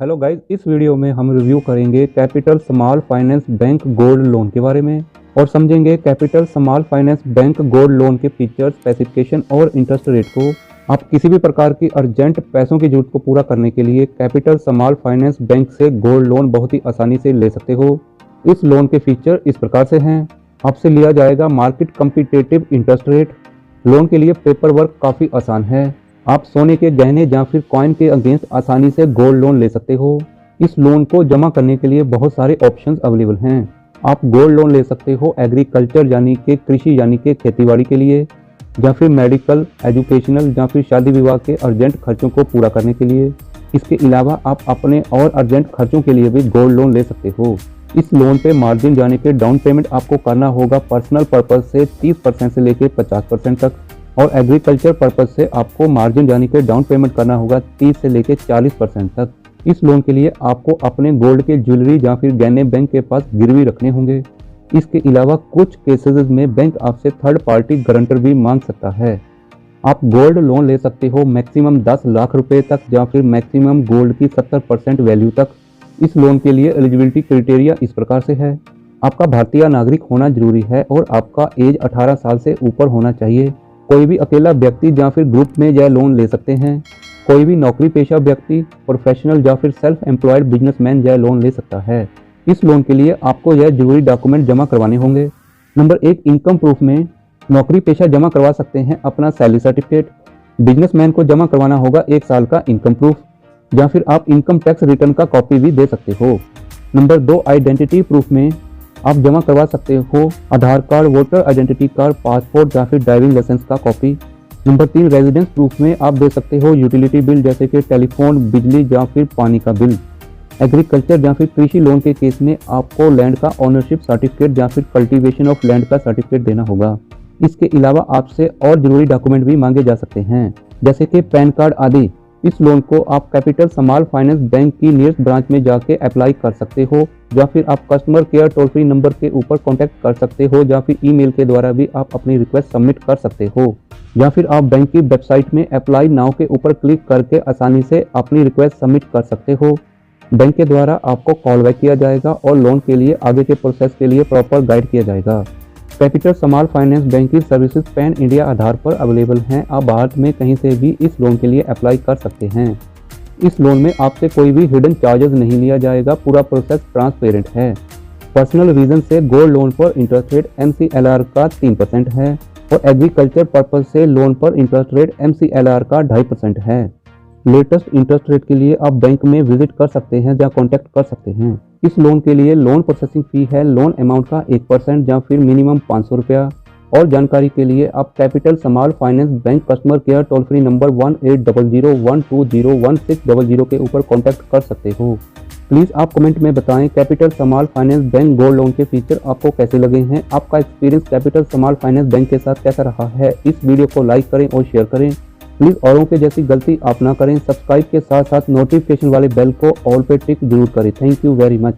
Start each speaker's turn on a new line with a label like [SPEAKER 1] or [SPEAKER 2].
[SPEAKER 1] Hello guys, इस video में हम रिव्यू करेंगे capital small finance bank gold loan के बारे में और समझेंगे capital small finance bank gold loan के फीचर्स, स्पेसिफिकेशन और इंटरेस्ट रेट को। आप किसी भी प्रकार की अर्जेंट पैसों की जरूरत को पूरा करने के लिए कैपिटल स्मॉल फाइनेंस बैंक से गोल्ड लोन बहुत ही आसानी से ले सकते हो। इस लोन के फीचर इस प्रकार से हैं। आपसे लिया जाएगा market competitive interest rate. Loan के लिए पेपर वर्क काफ़ी आसान है। आप सोने के गहने या फिर कॉइन के अगेंस्ट आसानी से गोल्ड लोन ले सकते हो। इस लोन को जमा करने के लिए बहुत सारे ऑप्शंस अवेलेबल हैं। आप गोल्ड लोन ले सकते हो एग्रीकल्चर यानी कि कृषि यानी कि खेतीबाड़ी के लिए, या फिर मेडिकल, एजुकेशनल या फिर शादी विवाह के अर्जेंट खर्चों को पूरा करने के लिए। इसके अलावा आप अपने और अर्जेंट खर्चों के लिए भी गोल्ड लोन ले सकते हो। इस लोन पे मार्जिन यानी कि डाउन पेमेंट आपको करना होगा पर्सनल पर्पज से 30% से लेकर 50% तक, और एग्रीकल्चर पर्पज से आपको मार्जिन यानी कि डाउन पेमेंट करना होगा 30 से लेकर 40% तक। इस लोन के लिए आपको अपने गोल्ड के ज्वेलरी या फिर गहने बैंक के पास गिरवी रखने होंगे। इसके अलावा कुछ केसेस में बैंक आपसे थर्ड पार्टी गारंटर भी मांग सकता है। आप गोल्ड लोन ले सकते हो मैक्सिमम 10 लाख रुपए तक या फिर मैक्सिमम गोल्ड की 70% वैल्यू तक। इस लोन के लिए एलिजिबिलिटी क्राइटेरिया इस प्रकार से है। आपका भारतीय नागरिक होना जरूरी है और आपका एज 18 साल से ऊपर होना चाहिए। कोई भी अकेला व्यक्ति या फिर ग्रुप में यह लोन ले सकते हैं। कोई भी नौकरी पेशा व्यक्ति, प्रोफेशनल या फिर सेल्फ एम्प्लॉयड बिजनेसमैन यह लोन ले सकता है। इस लोन के लिए आपको यह जरूरी डॉक्यूमेंट जमा करवाने होंगे। नंबर 1, इनकम प्रूफ में नौकरी पेशा जमा करवा सकते हैं अपना सैलरी सर्टिफिकेट। बिजनेसमैन को जमा करवाना होगा 1 साल का इनकम प्रूफ, या फिर आप इनकम टैक्स रिटर्न का कॉपी भी दे सकते हो। नंबर 2, आइडेंटिटी प्रूफ में आप जमा करवा सकते हो Aadhaar card, voter identity card, passport या फिर ड्राइविंग लाइसेंस का कॉपी। नंबर 3, रेजिडेंस प्रूफ में आप दे सकते हो यूटिलिटी बिल जैसे कि टेलीफोन, बिजली या फिर पानी का बिल। एग्रीकल्चर या फिर कृषि लोन के केस में आपको लैंड का ओनरशिप सर्टिफिकेट या फिर कल्टीवेशन ऑफ लैंड का सर्टिफिकेट देना होगा। इसके अलावा आपसे और जरूरी डॉक्यूमेंट भी मांगे जा सकते हैं जैसे कि पैन कार्ड आदि। इस लोन को आप कैपिटल स्मॉल फाइनेंस बैंक की नियरेस्ट ब्रांच में जाके अप्लाई कर सकते हो, या फिर आप customer care toll free number के ऊपर कांटेक्ट कर सकते हो, या फिर ईमेल के द्वारा भी आप अपनी रिक्वेस्ट सबमिट कर सकते हो, या फिर आप बैंक की वेबसाइट में अप्लाई नाउ के ऊपर क्लिक करके आसानी से अपनी रिक्वेस्ट सबमिट कर सकते हो। बैंक के द्वारा आपको कॉल बैक किया जाएगा और लोन के लिए आगे के प्रोसेस के लिए प्रॉपर गाइड किया जाएगा। कैपिटल स्मॉल फाइनेंस बैंक की सर्विसेज पैन इंडिया आधार पर अवेलेबल हैं। आप भारत में कहीं से भी इस लोन के लिए अप्लाई कर सकते हैं। इस लोन में आपसे कोई भी हिडन चार्जेस नहीं लिया जाएगा। पूरा प्रोसेस ट्रांसपेरेंट है। पर्सनल रीजन से गोल्ड लोन पर इंटरेस्ट रेट MCLR का 3% है और एग्रीकल्चर पर्पज से लोन पर इंटरेस्ट रेट MCLR का 2.5% है। लेटेस्ट इंटरेस्ट रेट के लिए आप बैंक में विजिट कर सकते हैं या कॉन्टैक्ट कर सकते हैं। इस लोन के लिए लोन प्रोसेसिंग फी है लोन अमाउंट का 1% या फिर मिनिमम 500 रुपया। और जानकारी के लिए आप capital small finance bank customer care toll free number 180012016000 के ऊपर कॉन्टैक्ट कर सकते हो। प्लीज़ आप कमेंट में बताएं capital small finance bank gold loan के फीचर आपको कैसे लगे हैं। आपका experience capital small finance bank के साथ कैसा रहा है। इस वीडियो को लाइक करें और शेयर करें। प्लीज़ औरों के जैसी गलती आप ना करें। सब्सक्राइब के साथ साथ नोटिफिकेशन वाले बेल को ऑल पे टिक जरूर करें। Thank you very much.